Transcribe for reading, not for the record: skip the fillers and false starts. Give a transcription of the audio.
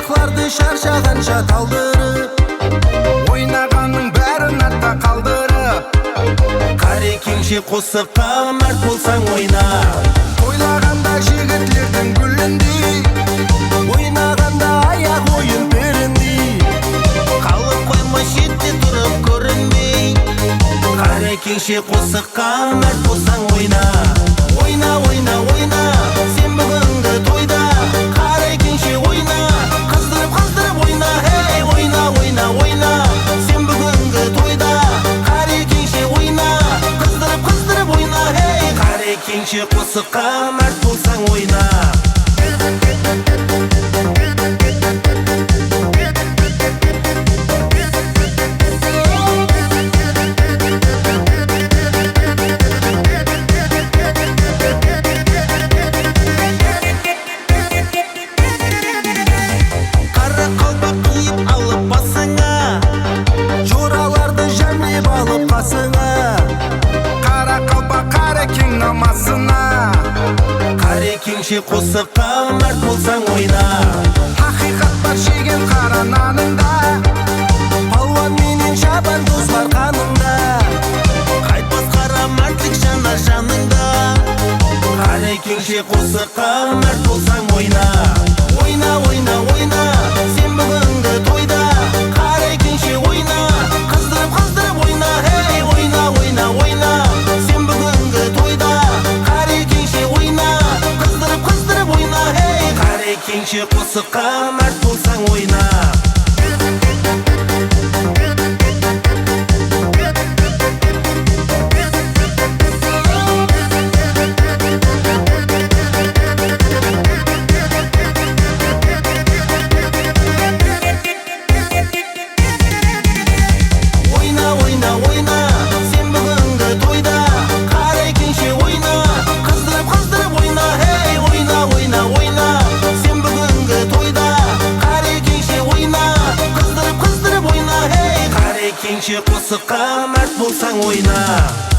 аяқларды шаршағанша талдырып, ойнағанның бәрін артта қалдырып, қарекеңше қосыққа мәрт болсаң ойна. ойлағанда жігітлердің гүліндей, Ойнағанда аяқ ойын беріндей, қалып қойма шетте тұрып көрінбей. Қарекеңше қосыққа мәрт болсаң ойна. Ойна, ойна, ойна, сен бүгінгі тойда. Қарекеңше ойна, қыздырып ойна. Хей, ойна, ойна, ойна, сен бүгінгі тойда. Қарекеңше ойна, қыздырып ойна. Хей, қарекеңше қосыққа мәрт болсаң ойна. қара қалпақ қарекең намазына, Қарекеңше қосыққа мәрт болсаң ойна. хақиқат бар жеген қара наныңда, Палуан менен шабан достар қаныңда, қайтпас қара мәртлік жанар жаныңда. Қарекеңше қосыққа мәрт болсаң ойна. Ойна, ойна, ойна, сен бүгінгі тойда. Қарекеңше ойна, қыздырып ойна. Хей, ойна, ойна, ойна, сен бүгінгі тойда. Қарекеңше ойна, қыздырып ойна. Хей, қарекеңше қосыққа мәрт болсаң ойна. Қарекеңше қосыққа мәрт болсаң ойна.